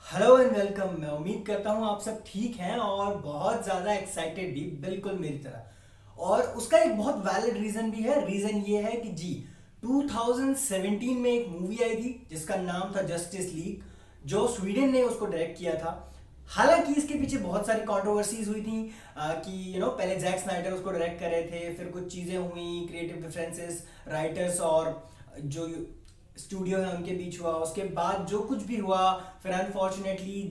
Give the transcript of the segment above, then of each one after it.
Hello and welcome. मैं उम्मीद करता हूँ आप सब ठीक हैं और बहुत ज़्यादा एक्साइटेड भी, बिल्कुल मेरी तरह। और उसका एक बहुत वैलिड रीज़न भी है। रीज़न ये है कि जी 2017 में एक मूवी आई थी जिसका नाम था जस्टिस लीग, जो स्वीडन ने उसको डायरेक्ट किया था। हालांकि इसके पीछे बहुत सारी कंट्रोवर्सीज हुई थी कि पहले जैक स्नाइडर उसको डायरेक्ट कर रहे थे, फिर कुछ चीज़ें हुई, क्रिएटिव डिफरेंसेस राइटर्स और जो स्टूडियो है उनके बीच हुआ। उसके बाद जो कुछ भी हुआ, फिर अनफॉर्चुनेटली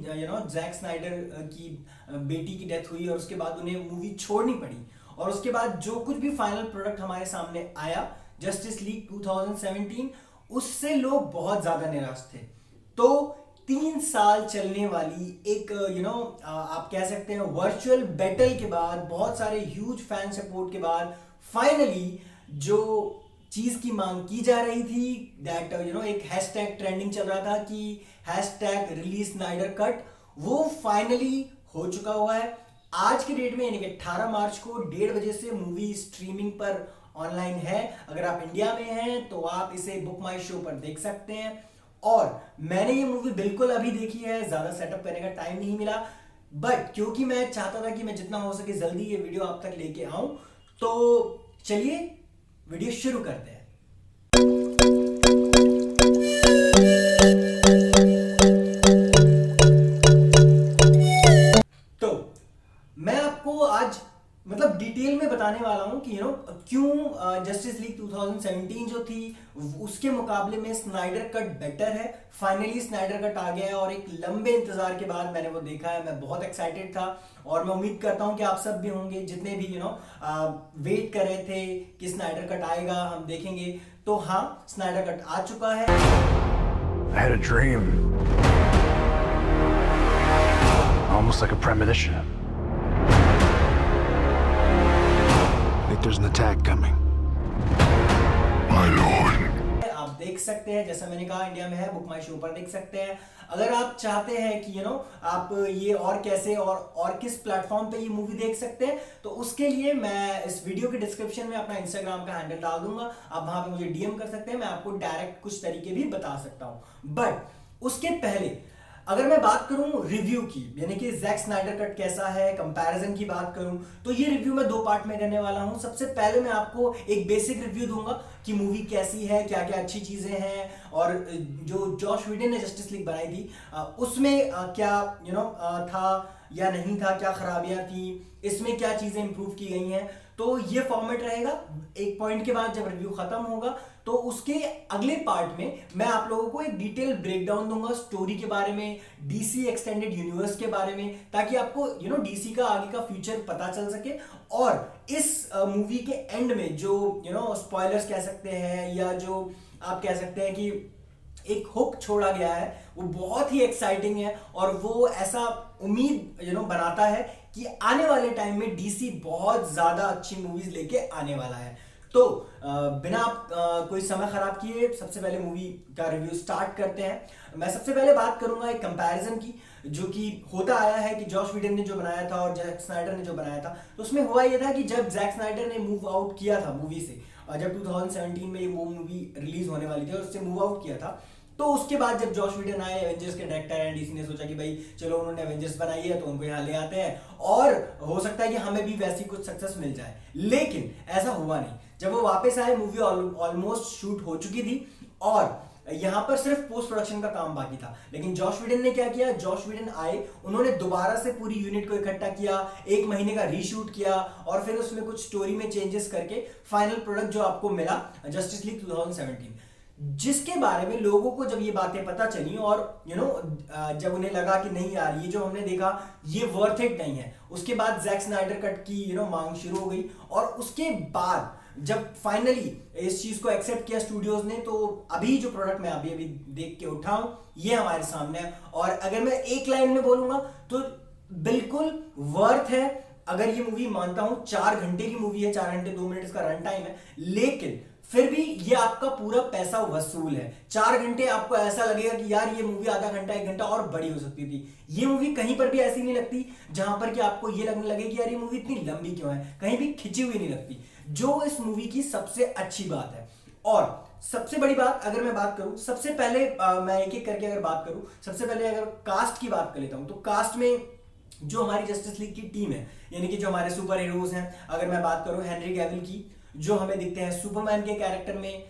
जैक स्नाइडर की बेटी की डेथ हुई और उसके बाद उन्हें मूवी छोड़नी पड़ी। और उसके बाद जो कुछ भी फाइनल प्रोडक्ट हमारे सामने आया, जस्टिस लीग 2017, उससे लोग बहुत ज्यादा निराश थे। तो 3 साल चलने वाली एक आप कह सकते हैं वर्चुअल बैटल के बाद, बहुत सारे ह्यूज फैन सपोर्ट के बाद, फाइनली जो चीज की मांग की जा रही थी, दैट एक हैशटैग ट्रेंडिंग चल रहा था कि हैशटैग रिलीज स्नाइडर कट, वो फाइनली हो चुका हुआ है। आज के डेट में यानी कि 18 मार्च को 1:30 बजे से मूवी स्ट्रीमिंग पर ऑनलाइन है। अगर आप इंडिया में हैं तो आप इसे बुक माई शो पर देख सकते हैं। और मैंने ये मूवी बिल्कुल अभी देखी है, ज्यादा सेटअप करने का टाइम नहीं मिला, बट क्योंकि मैं चाहता था कि मैं जितना हो सके जल्दी ये वीडियो आप तक लेके आऊं, तो चलिए वीडियो शुरू करते हैं। तो मैं आपको आज मतलब डिटेल में बताने वाला हूं कि क्यों जस्टिस लीग 2017 जो थी उसके मुकाबले में स्नाइडर कट बेटर है। फाइनली स्नाइडर कट आ गया है और एक लंबे इंतजार के बाद मैंने वो देखा है। मैं बहुत एक्साइटेड था और मैं उम्मीद करता हूं कि आप सब भी होंगे, जितने भी वेट कर रहे थे कि स्नाइडर कट आएगा, हम देखेंगे। तो हाँ, स्नाइडर कट आ चुका है। I had a dream. Almost like a premonition. I think there's an attack coming. My lord. आप देख सकते हैं, जैसा मैंने कहा इंडिया में है, बुक माई शो पर देख सकते हैं। अगर आप चाहते हैं कि आप ये और कैसे और किस प्लेटफॉर्म पे ये मूवी देख सकते हैं, तो उसके लिए मैं इस वीडियो के डिस्क्रिप्शन में अपना इंस्टाग्राम का हैंडल डाल दूंगा। आप वहां पे मुझे डीएम कर सकते हैं, मैं आपको डायरेक्ट कुछ तरीके भी बता सकता हूं। बट उसके पहले अगर मैं बात करूं रिव्यू की, यानी कि जैक स्नाइडर कट कैसा है, कंपैरिजन की बात करूं, तो ये रिव्यू मैं 2 पार्ट में करने वाला हूं। सबसे पहले मैं आपको एक बेसिक रिव्यू दूंगा कि मूवी कैसी है, क्या क्या अच्छी चीजें हैं, और जो जॉश व्हीडन ने जस्टिस लीग बनाई थी उसमें क्या था या नहीं था, क्या खराबियां थी, इसमें क्या चीजें इंप्रूव की गई हैं। तो ये फॉर्मेट रहेगा। एक पॉइंट के बाद जब रिव्यू खत्म होगा तो उसके अगले पार्ट में मैं आप लोगों को एक डिटेल ब्रेकडाउन दूंगा स्टोरी के बारे में, डीसी एक्सटेंडेड यूनिवर्स के बारे में, ताकि आपको डीसी का आगे का फ्यूचर पता चल सके। और इस मूवी के एंड में जो स्पॉयलर्स कह सकते हैं, या जो आप कह सकते हैं कि एक हुक छोड़ा गया है, वो बहुत ही एक्साइटिंग है। और वो ऐसा उम्मीद बनाता है कि आने वाले टाइम में डीसी बहुत ज्यादा अच्छी मूवीज लेके आने वाला है। तो बिना कोई समय खराब किए सबसे पहले मूवी का रिव्यू स्टार्ट करते हैं। मैं सबसे पहले बात करूंगा एक कंपैरिजन की, जो कि होता आया है कि जॉश व्हीडन ने जो बनाया था और जैक स्नाइडर ने जो बनाया था, तो उसमें हुआ ये था कि जब जैक स्नाइडर ने मूव आउट किया था मूवी से, जब 2017 में वो मूवी रिलीज होने वाली थी और उससे मूव आउट किया था, तो उसके बाद जब जॉश व्हीडन आए, एवेंजर्स के डायरेक्टर हैं, डीसी ने सोचा कि भाई चलो उन्होंने एवेंजर्स बनाई है तो उनको यहाँ ले आते हैं और हो सकता है कि हमें भी वैसी कुछ सक्सेस मिल जाए। लेकिन ऐसा हुआ नहीं। जब वो वापस आए, मूवी ऑलमोस्ट शूट हो चुकी थी और यहां पर सिर्फ पोस्ट प्रोडक्शन का काम बाकी था। लेकिन जॉश व्हीडन ने क्या किया, जॉश व्हीडन आए, उन्होंने दोबारा से पूरी यूनिट को इकट्ठा किया, 1 महीने का रीशूट किया और फिर उसमें कुछ स्टोरी में चेंजेस करके फाइनल प्रोडक्ट जो आपको मिला जस्टिस लीग 2017, जिसके बारे में लोगों को जब ये बातें पता चली और जब उन्हें लगा कि नहीं यार, ये जो हमने देखा ये वर्थ इट नहीं है, उसके बाद जैक स्नाइडर कट की मांग शुरू हो गई। और उसके बाद जब फाइनली इस चीज को एक्सेप्ट किया स्टूडियोज ने, तो अभी जो प्रोडक्ट मैं अभी अभी देख के उठा हूं, ये हमारे सामने है। और अगर मैं एक लाइन में बोलूंगा तो बिल्कुल वर्थ है। अगर ये मूवी, मानता हूं 4 घंटे की मूवी है, 4 घंटे 2 मिनट इसका रन टाइम है, लेकिन फिर भी ये आपका पूरा पैसा वसूल है। 4 घंटे आपको ऐसा लगेगा कि यार ये मूवी आधा घंटा 1 घंटा और बड़ी हो सकती थी। ये मूवी कहीं पर भी ऐसी नहीं लगती जहां पर कि आपको ये लगने लगे कि यार ये मूवी इतनी लंबी क्यों है, कहीं भी खिंची हुई नहीं लगती, जो इस मूवी की सबसे अच्छी बात है। और सबसे बड़ी बात अगर मैं बात करूं, सबसे पहले मैं एक एक करके अगर बात करूं, सबसे पहले अगर कास्ट की बात कर लेता हूं तो कास्ट में जो हमारी जस्टिस लीग की टीम है, यानी कि जो हमारे सुपर हीरोज हैं, अगर मैं बात करूं हेनरी कैविल की, जो हमें दिखते हैं सुपरमैन के कैरेक्टर में।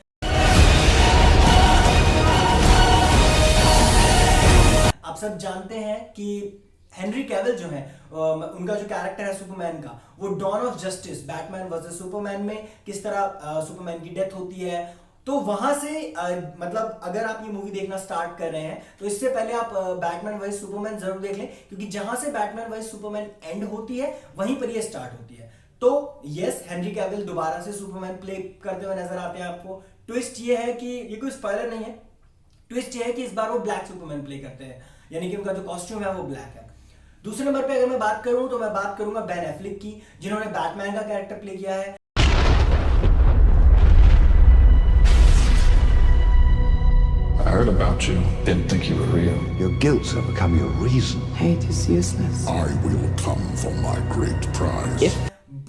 आप सब जानते हैं कि हेनरी कैविल जो है उनका जो कैरेक्टर है सुपरमैन का, वो dawn of justice Batman versus Superman में किस तरह सुपरमैन की डेथ होती है, तो वहां से मतलब अगर आप ये मूवी देखना स्टार्ट कर रहे हैं तो इससे पहले आप बैटमैन वर्सेस सुपरमैन जरूर देख लें, क्योंकि जहां से बैटमैन वर्सेस सुपरमैन एंड होती है वहीं पर ये स्टार्ट होती है। तो यस, हेनरी कैविल दोबारा से सुपरमैन प्ले करते हुए नजर आते हैं आपको। ट्विस्ट ये है कि ये कोई स्पॉइलर नहीं है, ट्विस्ट ये है कि इस बार वो ब्लैक सुपरमैन प्ले करते हैं, यानी कि उनका जो कॉस्ट्यूम है वो ब्लैक है। दूसरे नंबर पे अगर मैं बात करूं तो मैं बात करूंगा बेन एफ्लेक की, जिन्होंने बैटमैन का कैरेक्टर प्ले किया है। I heard about you. Didn't think you were real. Your guilt's have become your reason. Hate is useless. I will come for my great prize.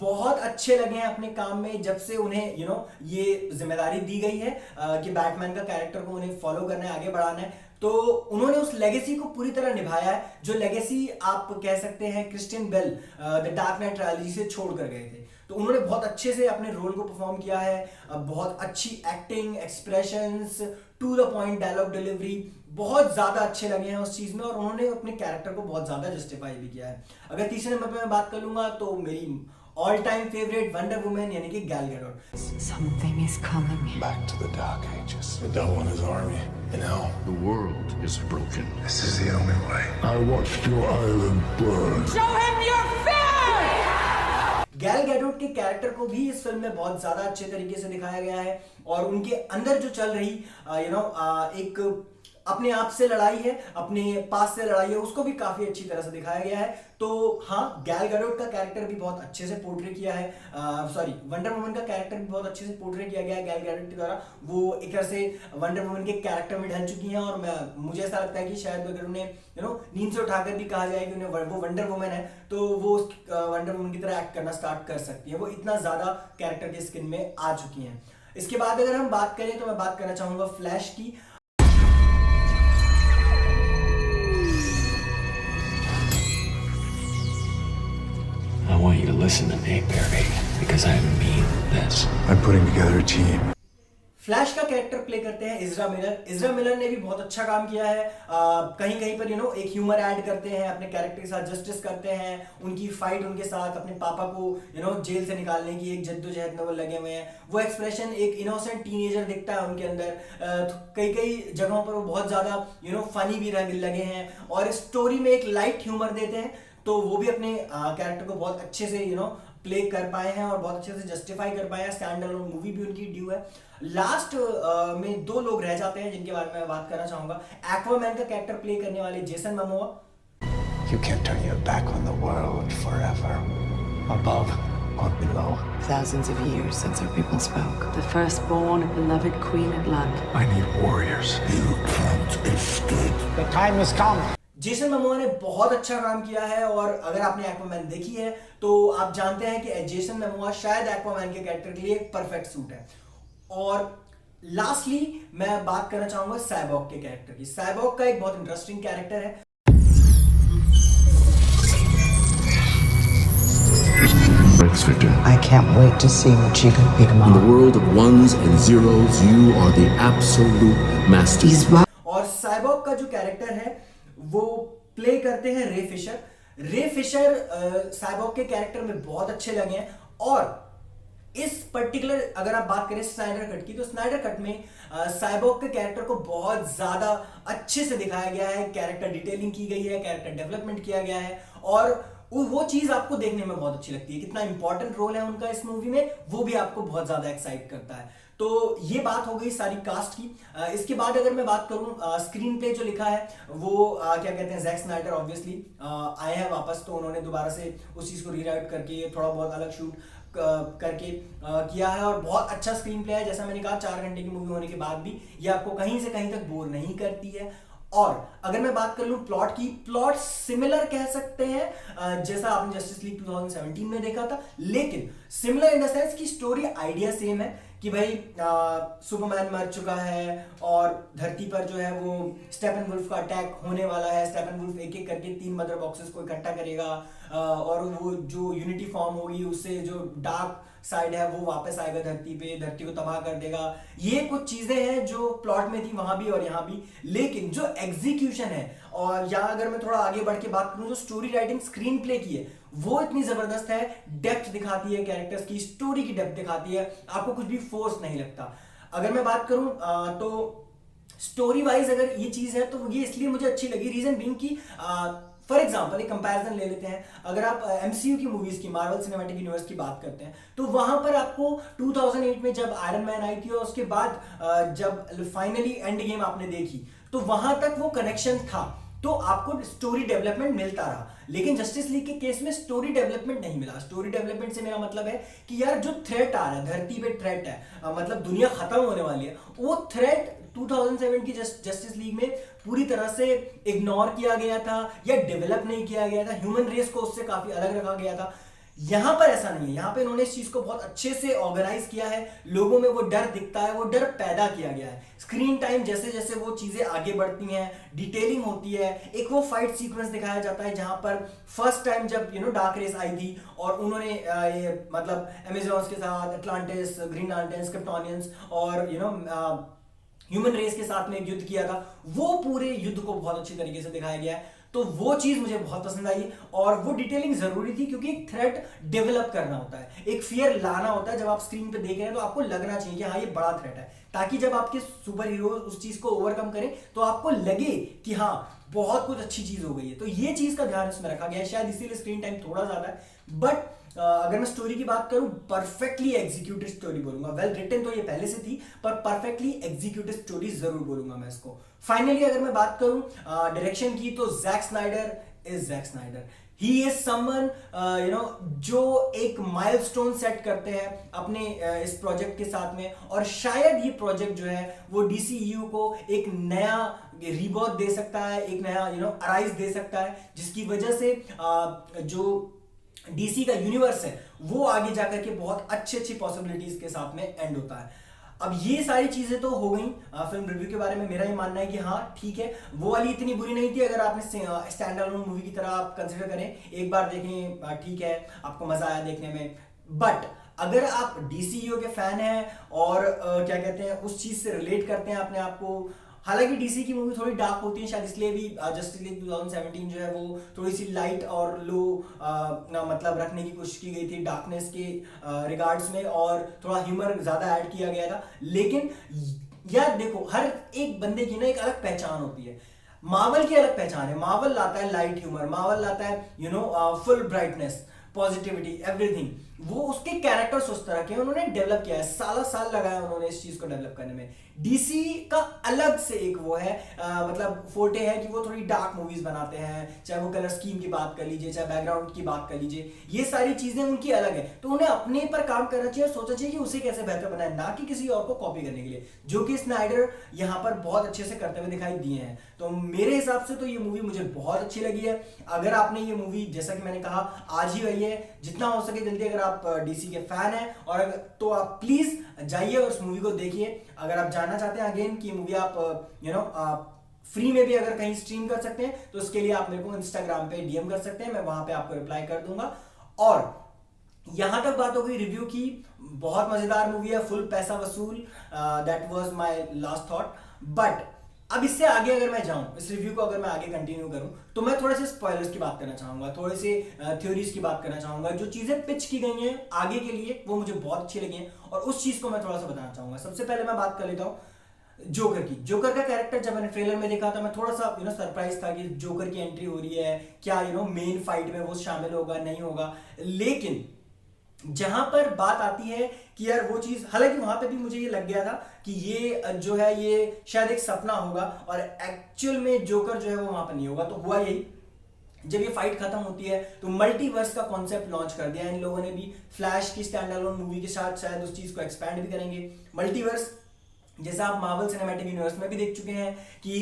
बहुत अच्छे लगे हैं अपने काम में जब से उन्हें ये जिम्मेदारी दी गई है कि बैटमैन का कैरेक्टर को उन्हें फॉलो करना है, आगे बढ़ाना है। तो उन्होंने उस लेगेसी को पूरी तरह निभाया है, जो लेगेसी आप कह सकते हैं Christian Bale the dark knight trilogy से छोड़ कर गए थे। तो उन्होंने बहुत अच्छे से अपने रोल को परफॉर्म किया है, बहुत अच्छी acting, expressions, to the point dialogue delivery बहुत ज्यादा अच्छे लगे हैं उस चीज में, और उन्होंने अपने कैरेक्टर को बहुत ज्यादा जस्टिफाई भी किया है। अगर तीसरे नंबर पे मैं बात कर लूंगा तो मेरी all time favourite wonder women यानी कि Gal Gadot. Something is coming. Back to the Dark Ages. The devil and his army. And now the world is broken. This is the only way. I watched your island burn. Show him your fear! Gal Gadot के character को भी इस film में बहुत ज्यादा अच्छे तरीके से दिखाया गया है, और उनके अंदर जो चल रही एक अपने आप से लड़ाई है, अपने पास से लड़ाई है, उसको भी काफी अच्छी तरह से दिखाया गया है। तो हाँ, गैल गैडोट का कैरेक्टर भी बहुत अच्छे से पोर्ट्रे किया है, वंडर वुमन का कैरेक्टर भी बहुत अच्छे से पोर्ट्रे किया गया है गैल गैडोट के द्वारा। वो एक तरह से वंडर वुमन के कैरेक्टर में ढल चुकी हैं, और मुझे ऐसा लगता है कि शायद अगर उन्हें नींद से उठाकर भी कहा जाए कि उन्हें वो वंडर वुमन है, तो वो वंडर वुमन की तरह एक्ट करना स्टार्ट कर सकती है। वो इतना ज्यादा कैरेक्टर के स्किन में आ चुकी हैं। इसके बाद अगर हम बात करें तो मैं बात करना चाहूंगा फ्लैश की। I want you to listen to me, Barry, because I mean this. I'm putting together a team. Flash का कैरेक्टर प्ले करते हैं इज़रा मिलर। इज़रा मिलर ने भी बहुत अच्छा काम किया है। कहीं कहीं पर एक ह्यूमर ऐड करते हैं, अपने कैरेक्टर के साथ जस्टिस करते हैं, उनकी फाइट उनके साथ, अपने पापा को जेल से निकालने की एक जद्दोजहद में वो लगे हुए हैं। वो एक्सप्रेशन एक इनोसेंट टीनेजर दिखता है उनके अंदर। कई कई जगहों पर वो बहुत ज्यादा फनी भी लगे हैं, और स्टोरी में एक लाइट ह्यूमर देते हैं। तो वो भी अपने कैरेक्टर को बहुत अच्छे से प्ले कर पाए हैं और बहुत अच्छे से जस्टिफाई कर पाए हैं। स्टैंड अलोन मूवी भी उनकी ड्यू है। लास्ट में दो लोग रह जाते हैं जिनके बारे में मैं बात करना चाहूंगा। एक्वामैन का कैरेक्टर प्ले करने वाले Jason Momoa. You can't turn your back on the world forever. Above or below. Thousands of years since our people spoke. The firstborn, a beloved queen of land. I need warriors. You can't escape. The time has come. Jason Momoa ने बहुत अच्छा काम किया है, और अगर आपने Aquaman देखी है तो आप जानते हैं कि जेसन मोमोआ शायद एक्वामैन के कैरेक्टर के लिए एक परफेक्ट सूट है। और लास्टली मैं बात करना चाहूंगा साइबॉर्ग के कैरेक्टर की। साइबॉर्ग का एक बहुत इंटरेस्टिंग कैरेक्टर है। Victor. I can't wait to see what you can pick him In the up. world of ones and zeros, you are the absolute master. He's right. और cyborg का जो character है वो play करते हैं रे Fisher. रे फिशर साइबॉर्ग के कैरेक्टर में बहुत अच्छे लगे हैं, और इस पर्टिकुलर अगर आप बात करें स्नाइडर कट की, तो स्नाइडर कट में साइबॉर्ग के कैरेक्टर को बहुत ज्यादा अच्छे से दिखाया गया है। कैरेक्टर डिटेलिंग की गई है, कैरेक्टर डेवलपमेंट किया गया है, और वो चीज आपको देखने में बहुत अच्छी लगती है। कितना इंपॉर्टेंट रोल है उनका इस मूवी में, वो भी आपको बहुत ज्यादा एक्साइट करता है। तो ये बात हो गई सारी कास्ट की। इसके बाद अगर मैं बात करूं स्क्रीन प्ले जो लिखा है वो क्या कहते हैं जैक स्नाइडर ऑब्वियसली आए हैं वापस, तो उन्होंने दोबारा से उस चीज को रीराइट करके थोड़ा बहुत अलग शूट करके किया है, और बहुत अच्छा स्क्रीन प्ले है। जैसा मैंने कहा 4 घंटे की मूवी होने के बाद भी ये आपको कहीं से कहीं तक बोर नहीं करती है। और अगर मैं बात कर लूं प्लॉट की, प्लॉट सिमिलर कह सकते हैं जैसा आपने जस्टिस लीग 2017 में देखा था, लेकिन सिमिलर इन द सेंस की स्टोरी आइडिया सेम है कि भाई सुपरमैन मर चुका है और धरती पर जो है वो स्टेपनवुल्फ का अटैक होने वाला है, स्टेपनवुल्फ एक एक करके 3 मदर बॉक्सेस को इकट्ठा करेगा और वो जो यूनिटी फॉर्म होगी उससे जो डार्क साइड है वो वापस आएगा धरती पे, धरती को तबाह कर देगा। ये कुछ चीजें हैं जो प्लॉट में थी वहां भी और यहाँ भी, लेकिन जो एग्जीक्यूशन है और यहाँ अगर मैं थोड़ा आगे बढ़ के बात करूं, जो स्टोरी राइटिंग स्क्रीन प्ले की है वो इतनी जबरदस्त है, डेप्थ दिखाती है कैरेक्टर्स की, स्टोरी की डेप्थ दिखाती है, आपको कुछ भी फोर्स नहीं लगता। अगर मैं बात करूं तो स्टोरी वाइज अगर ये चीज है तो ये इसलिए मुझे अच्छी लगी, रीजन बीइंग की फॉर एग्जाम्पल एक कंपैरिजन ले लेते हैं। अगर आप एमसीयू की मूवीज की, मार्वल सिनेमैटिक यूनिवर्स की बात करते हैं तो वहां पर आपको 2008 में जब आयरन मैन आई थी और उसके बाद जब फाइनली एंड गेम आपने देखी तो वहां तक वो कनेक्शन था, तो आपको स्टोरी डेवलपमेंट मिलता रहा। लेकिन जस्टिस लीग के केस में स्टोरी डेवलपमेंट नहीं मिला। स्टोरी डेवलपमेंट से मेरा मतलब है कि यार जो थ्रेट आ रहा है, धरती पे थ्रेट है, मतलब दुनिया खत्म होने वाली है, वो थ्रेट 2007 की जस्टिस लीग में पूरी तरह से इग्नोर किया गया था या डेवलप नहीं किया गया था, ह्यूमन रेस को उससे काफी अलग रखा गया था। यहां पर ऐसा नहीं है, यहां पे इन्होंने इस चीज को बहुत अच्छे से ऑर्गेनाइज किया है, लोगों में वो डर दिखता है, वो डर पैदा किया गया है। स्क्रीन टाइम जैसे जैसे वो चीजें आगे बढ़ती हैं, डिटेलिंग होती है, एक वो फाइट सीक्वेंस दिखाया जाता है जहां पर फर्स्ट टाइम जब डार्क रेस आई थी और उन्होंने ये मतलब अमेजॉन्स के साथ अटलांटिस, ग्रीन लैंटर्न्स, क्रिप्टोनियंस और ह्यूमन रेस के साथ में एक युद्ध किया था, वो पूरे युद्ध को बहुत अच्छी तरीके से दिखाया गया है। तो वो चीज मुझे बहुत पसंद आई और वो डिटेलिंग जरूरी थी क्योंकि एक थ्रेट डेवलप करना होता है, एक फियर लाना होता है। जब आप स्क्रीन पे देख रहे हैं तो आपको लगना चाहिए कि हाँ ये बड़ा थ्रेट है, ताकि जब आपके सुपर हीरो उस चीज को ओवरकम करें तो आपको लगे कि हाँ बहुत कुछ अच्छी चीज हो गई है। तो ये चीज का ध्यान इसमें रखा गया है, शायद इसीलिए स्क्रीन टाइम थोड़ा ज्यादा है। बट अगर मैं स्टोरी की बात करूं, परफेक्टली एग्जीक्यूटेड स्टोरी बोलूंगा। वेल रिटन तो ये पहले से थी, पर परफेक्टली एग्जीक्यूटेड स्टोरी जरूर बोलूंगा मैं इसको। फाइनली अगर मैं बात करूं डायरेक्शन की, तो Zack Snyder is Zack Snyder. He is someone जो एक माइलस्टोन सेट करते हैं अपने इस प्रोजेक्ट के साथ में, और शायद ये प्रोजेक्ट जो है वो डीसीयू को एक नया रीबर्थ दे सकता है, एक नया अराइज दे सकता है, जिसकी वजह से जो डीसी का यूनिवर्स है वो आगे जाकर के बहुत अच्छी पॉसिबिलिटीज के साथ में एंड होता है। अब ये सारी चीजें तो हो गई फिल्म रिव्यू के बारे में। मेरा ये मानना है कि हाँ ठीक है, वो वाली इतनी बुरी नहीं थी। अगर आपने स्टैंड अलोन मूवी की तरह आप कंसिडर करें, एक बार देखें, ठीक है, आपको मजा आया देखने में। बट अगर आप डीसीयू के फैन हैं और क्या कहते हैं उस चीज से रिलेट करते हैं अपने आप को, हालांकि डीसी की मूवी थोड़ी डार्क होती है, शायद इसलिए भी जस्टिस लीग 2017 जो है वो थोड़ी सी लाइट और लो मतलब रखने की कोशिश की गई थी डार्कनेस के रिगार्ड्स में, और थोड़ा ह्यूमर ज्यादा ऐड किया गया था। लेकिन यार देखो, हर एक बंदे की ना एक अलग पहचान होती है। मार्वल की अलग पहचान है, मार्वल लाता है लाइट ह्यूमर, मार्वल लाता है फुल ब्राइटनेस, पॉजिटिविटी, एवरीथिंग। वो उसके कैरेक्टर्स उस तरह के उन्होंने डेवलप किया है, साल लगाया उन्होंने इस चीज को डेवलप करने में। डीसी का अलग से एक वो है मतलब फोर्टे है कि वो थोड़ी डार्क मूवीज बनाते हैं, चाहे वो कलर स्कीम की बात कर लीजिए, चाहे बैकग्राउंड की बात कर लीजिए, ये सारी चीजें उनकी अलग है। तो उन्हें अपने पर काम करना चाहिए और सोचना चाहिए कि उसे कैसे बेहतर बनाए, ना कि किसी और को कॉपी करने के लिए, जो कि स्नाइडर यहाँ पर बहुत अच्छे से करते हुए दिखाई दिए हैं। तो मेरे हिसाब से तो ये मूवी मुझे बहुत अच्छी लगी है। अगर आपने ये मूवी, जैसा कि मैंने कहा, आज ही गई है, जितना हो सके जल्दी, अगर आप डीसी के फैन हैं और तो आप प्लीज जाइए और उस मूवी को देखिए। अगर आप जानना चाहते हैं अगेन कि मूवी आप फ्री में भी अगर कहीं स्ट्रीम कर सकते हैं तो उसके लिए आप मेरे को इंस्टाग्राम पे डीएम कर सकते हैं, मैं वहां पे आपको रिप्लाई कर दूंगा। और यहां तक बात हो गई रिव्यू की, बहुत मजेदार मूवी है, फुल पैसा वसूल, that was my last thought. But अब इससे आगे अगर मैं जाऊं, इस रिव्यू को अगर मैं आगे कंटिन्यू करूं, तो मैं थोड़े से स्पॉयलर्स की बात करना चाहूंगा, थोड़े से थ्योरीज की बात करना चाहूंगा। जो चीजें पिच की गई हैं आगे के लिए वो मुझे बहुत अच्छी लगी हैं और उस चीज को मैं थोड़ा सा बताना चाहूंगा। सबसे पहले मैं बात कर लेता हूं जोकर की। जोकर का कैरेक्टर जब मैंने ट्रेलर में देखा था, मैं थोड़ा सा सरप्राइज था कि जोकर की एंट्री हो रही है, क्या मेन फाइट में वो शामिल होगा नहीं होगा। लेकिन जहां पर बात आती है कि यार वो चीज, हालांकि वहां पे भी मुझे ये लग गया था कि ये जो है ये शायद एक सपना होगा और एक्चुअल में जोकर जो है वो वहां पर नहीं होगा। तो हुआ यही, जब ये फाइट खत्म होती है तो मल्टीवर्स का कॉन्सेप्ट लॉन्च कर दिया इन लोगों ने भी। फ्लैश की स्टैंड अलोन मूवी के साथ शायद उस चीज को एक्सपैंड भी करेंगे। मल्टीवर्स जैसा आप मार्वल सिनेमैटिक यूनिवर्स में भी देख चुके हैं कि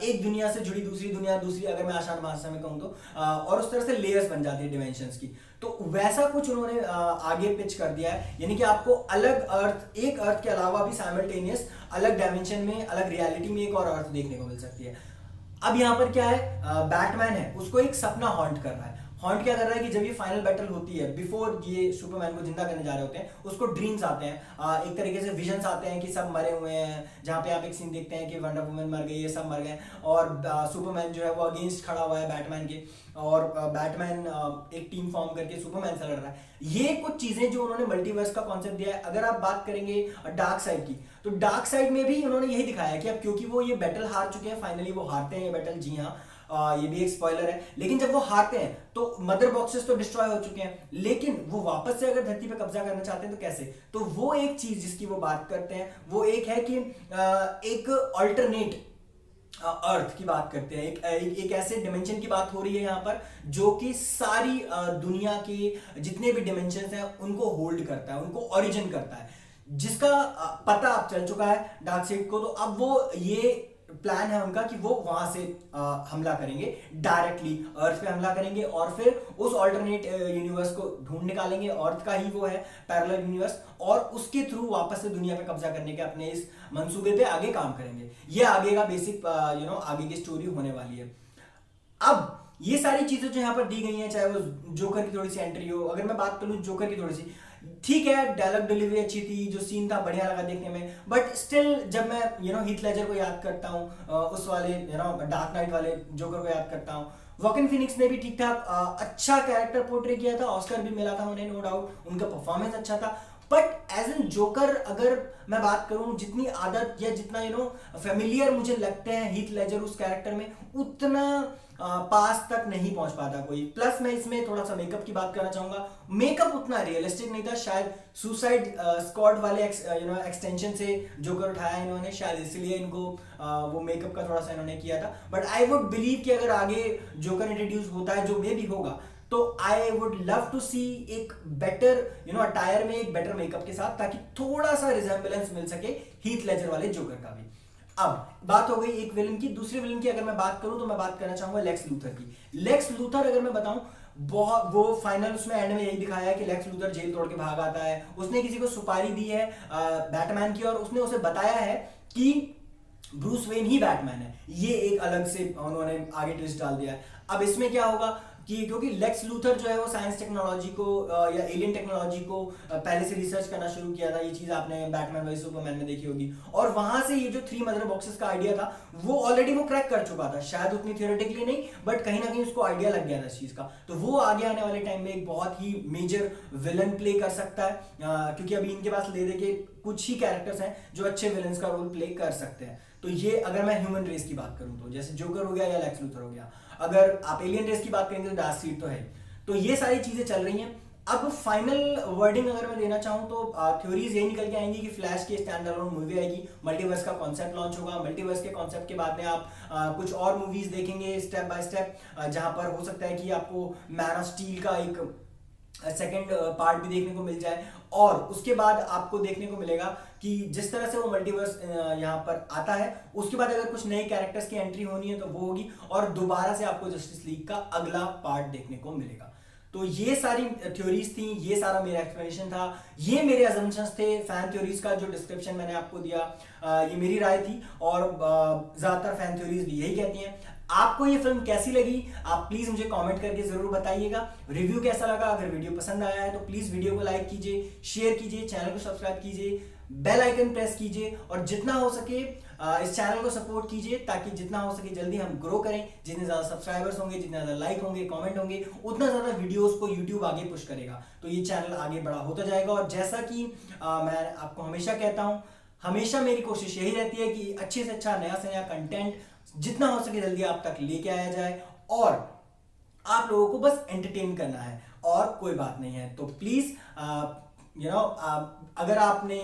एक दुनिया से जुड़ी दूसरी दुनिया, दूसरी अगर मैं आसान भाषा में कहूँ तो और उस तरह से लेयर्स बन जाती है डिमेंशंस की। तो वैसा कुछ उन्होंने आगे पिच कर दिया है, यानी कि आपको अलग अर्थ, एक अर्थ के अलावा भी साइमल्टेनियस अलग डायमेंशन में, अलग रियलिटी में एक और अर्थ देखने को मिल सकती है। अब यहाँ पर क्या है, बैटमैन है, उसको एक सपना हॉन्ट कर रहा है। हॉन्ट क्या कर रहा है कि जब ये फाइनल बैटल होती है, बिफोर ये सुपरमैन को जिंदा करने जा रहे होते हैं, उसको ड्रीम्स आते हैं, एक तरीके से विजन्स आते हैं कि सब मरे हुए हैं, जहाँ पे आप एक सीन देखते हैं कि वंडर वुमन मर गई, ये सब मर गए, और सुपरमैन जो है वो अगेंस्ट खड़ा हुआ है बैटमैन के, और बैटमैन एक टीम फॉर्म करके सुपरमैन से लड़ रहा है। ये कुछ चीजें जो उन्होंने मल्टीवर्स का कॉन्सेप्ट दिया है। अगर आप बात करेंगे डार्क साइड की, तो डार्क साइड में भी उन्होंने यही दिखाया है कि अब क्योंकि वो ये बैटल हार चुके हैं, फाइनली वो हारते हैं ये बैटल, जी हाँ, ये भी एक स्पॉइलर है, लेकिन जब वो हारते हैं तो मदर बॉक्सेस तो डिस्ट्रॉय हो चुके हैं, लेकिन वो वापस से अगर धरती पे कब्जा करना चाहते हैं तो कैसे? तो वो एक चीज जिसकी वो बात करते हैं वो एक है कि एक अल्टरनेट अर्थ की बात करते हैं, एक ऐसे डिमेंशन की बात हो रही है यहाँ पर जो कि सारी दुनिया के जितने भी डिमेंशंस हैं उनको होल्ड करता है, उनको ओरिजिन करता है, जिसका पता अब चल चुका है डार्क साइड को। तो अब वो ये प्लान है उनका कि वो वहां से हमला करेंगे, डायरेक्टली अर्थ पे हमला करेंगे और फिर उस ऑल्टरनेट यूनिवर्स को ढूंढ निकालेंगे, अर्थ का ही वो है पैरेलल यूनिवर्स, और उसके थ्रू वापस से दुनिया पे कब्जा करने के अपने इस मंसूबे पे आगे काम करेंगे। ये आगे का बेसिक आगे की स्टोरी होने वाली है। अब ये सारी चीजें जो यहाँ पर दी गई हैं, चाहे वो जोकर की थोड़ी सी एंट्री हो, अगर मैं बात करूं जोकर की थोड़ी सी, ठीक है, डायलॉग डिलीवरी अच्छी थी, जो सीन था बढ़िया लगा देखने में, बट स्टिल जब मैं हीथ लेजर को याद करता हूँ, उस वाले डार्क नाइट वाले जोकर को याद करता हूँ, वॉकिन फिनिक्स ने भी ठीक ठाक अच्छा कैरेक्टर पोर्ट्रे किया था, ऑस्कर भी मिला था उन्हें, नो डाउट, उनका परफॉर्मेंस अच्छा था, बट एज एन जोकर अगर मैं बात करूं, जितनी आदत या जितना फेमिलियर मुझे लगते हैं हीथ लेजर उस कैरेक्टर में, उतना पास तक नहीं पहुंच पाता कोई। प्लस मैं इसमें थोड़ा सा मेकअप की बात करना चाहूंगा, मेकअप उतना रियलिस्टिक नहीं था, शायद सुसाइड स्क्वाड वाले एक्सटेंशन से जोकर उठाया इन्होंने, शायद इसलिए इनको वो मेकअप का थोड़ा सा इन्होंने किया था। बट आई वुड बिलीव कि अगर आगे जोकर इंट्रोड्यूस होता है, जो मे भी होगा, तो आई वुड लव टू सी एक बेटर अटायर में, एक बेटर मेकअप के साथ, ताकि थोड़ा सा रिजेंबलेंस मिल सके हीथ लेजर वाले जोकर का भी। अब बात हो गई एक विलन की। दूसरे विलन की अगर मैं बात करूं तो मैं बात करना चाहूंगा लेक्स लूथर की। लेक्स लूथर अगर मैं बताऊं, बहुत वो फाइनल उसमें एंड में यही दिखाया है कि लेक्स लूथर जेल तोड़ के भाग आता है। उसने किसी को सुपारी दी है बैटमैन की, और उसने उसे बताया है कि ब्रूस वेन ही बैटमैन है। ये एक अलग से उन्होंने आगे ट्विस्ट डाल दिया है। अब इसमें क्या होगा कि क्योंकि लेक्स लूथर जो है वो साइंस टेक्नोलॉजी को या एलियन टेक्नोलॉजी को पहले से रिसर्च करना शुरू किया था। ये चीज आपने बैटमैन वर्सेस सुपरमैन में देखी होगी, और वहां से ये जो 3 मदर बॉक्सेस का आइडिया था वो ऑलरेडी वो क्रैक कर चुका था, शायद उतनी थियोरेटिकली नहीं, बट कहीं ना कहीं उसको आइडिया लग गया था इस चीज का। तो वो आगे आने वाले टाइम में एक बहुत ही मेजर विलन प्ले कर सकता है, क्योंकि अभी इनके पास ले दे के कुछ ही कैरेक्टर्स हैं जो अच्छे विलन्स का रोल प्ले कर सकते हैं। तो ये अगर मैं ह्यूमन रेस की बात करूं तो जैसे जोकर हो गया या लेक्स लूथर हो गया, अगर आप एलियन रेस की बात करेंगे तो डार्क सीड तो है। तो ये सारी चीजें चल रही हैं। अब फाइनल वर्डिंग अगर मैं देना चाहूं तो थ्योरीज यही निकल के आएंगी कि फ्लैश की स्टैंड अलोन मूवी आएगी, मल्टीवर्स का कॉन्सेप्ट लॉन्च होगा, मल्टीवर्स के कॉन्सेप्ट के बाद में आप कुछ और मूवीज देखेंगे स्टेप बाय स्टेप, जहां पर हो सकता है कि आपको मैन ऑफ स्टील का एक सेकेंड पार्ट भी देखने को मिल जाए, और उसके बाद आपको देखने को मिलेगा कि जिस तरह से वो मल्टीवर्स यहाँ पर आता है, उसके बाद अगर कुछ नए कैरेक्टर्स की एंट्री होनी है तो वो होगी, और दोबारा से आपको जस्टिस लीग का अगला पार्ट देखने को मिलेगा। तो ये सारी थ्योरीज थी, ये सारा मेरा एक्सप्लेनेशन था, ये मेरे अजम्पशंस थे। फैन थ्योरीज का जो डिस्क्रिप्शन मैंने आपको दिया, ये मेरी राय थी, और ज्यादातर फैन थ्योरीज भी यही कहती हैं। आपको ये फिल्म कैसी लगी आप प्लीज मुझे कमेंट करके जरूर बताइएगा। रिव्यू कैसा लगा, अगर वीडियो पसंद आया है तो प्लीज वीडियो को लाइक कीजिए, शेयर कीजिए, चैनल को सब्सक्राइब कीजिए, बेल आइकन प्रेस कीजिए, और जितना हो सके इस चैनल को सपोर्ट कीजिए, ताकि जितना हो सके जल्दी हम ग्रो करें। जितने ज्यादा सब्सक्राइबर्स होंगे, जितने ज्यादा लाइक होंगे, कमेंट होंगे, उतना ज्यादा वीडियोस को यूट्यूब आगे पुश करेगा, तो ये चैनल आगे बड़ा होता जाएगा। और जैसा कि मैं आपको हमेशा कहता हूं, हमेशा मेरी कोशिश यही रहती है कि अच्छे से अच्छा नया से नया कंटेंट जितना हो सके जल्दी आप तक लेके आया जाए, और आप लोगों को बस एंटरटेन करना है और कोई बात नहीं है। तो प्लीज अगर आपने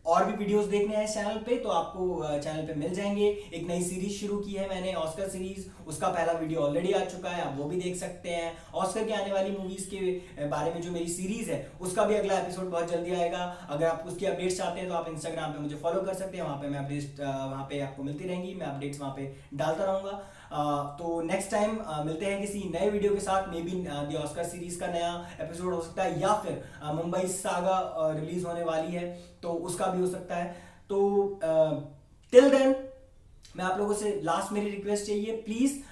और भी वीडियोस देखने हैं चैनल पे तो आपको चैनल पे मिल जाएंगे। एक नई सीरीज शुरू की है मैंने, ऑस्कर सीरीज, उसका पहला वीडियो ऑलरेडी आ चुका है, आप वो भी देख सकते हैं। ऑस्कर के आने वाली मूवीज के बारे में जो मेरी सीरीज है उसका भी अगला एपिसोड बहुत जल्दी आएगा। अगर आप उसकी अपडेट्स चाहते हैं तो आप इंस्टाग्राम पे मुझे फॉलो कर सकते हैं, वहाँ पे मैं अपडेट्स वहाँ पे आपको मिलती रहेंगी, मैं अपडेट्स वहाँ पे डालता रहूँगा। तो नेक्स्ट टाइम मिलते हैं किसी नए वीडियो के साथ। May be the Oscar series का नया एपिसोड हो सकता है, या फिर मुंबई सागा रिलीज होने वाली है तो उसका भी हो सकता है। तो टिल देन मैं आप लोगों से लास्ट मेरी रिक्वेस्ट चाहिए, प्लीज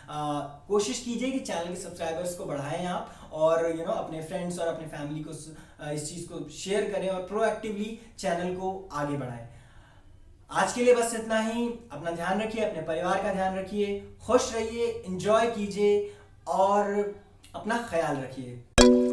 कोशिश कीजिए कि चैनल के सब्सक्राइबर्स को बढ़ाएं आप, और अपने फ्रेंड्स और अपने फैमिली को इस चीज को शेयर करें और प्रोएक्टिवली चैनल को आगे बढ़ाएं। आज के लिए बस इतना ही। अपना ध्यान रखिए, अपने परिवार का ध्यान रखिए, खुश रहिए, एंजॉय कीजिए और अपना ख्याल रखिए।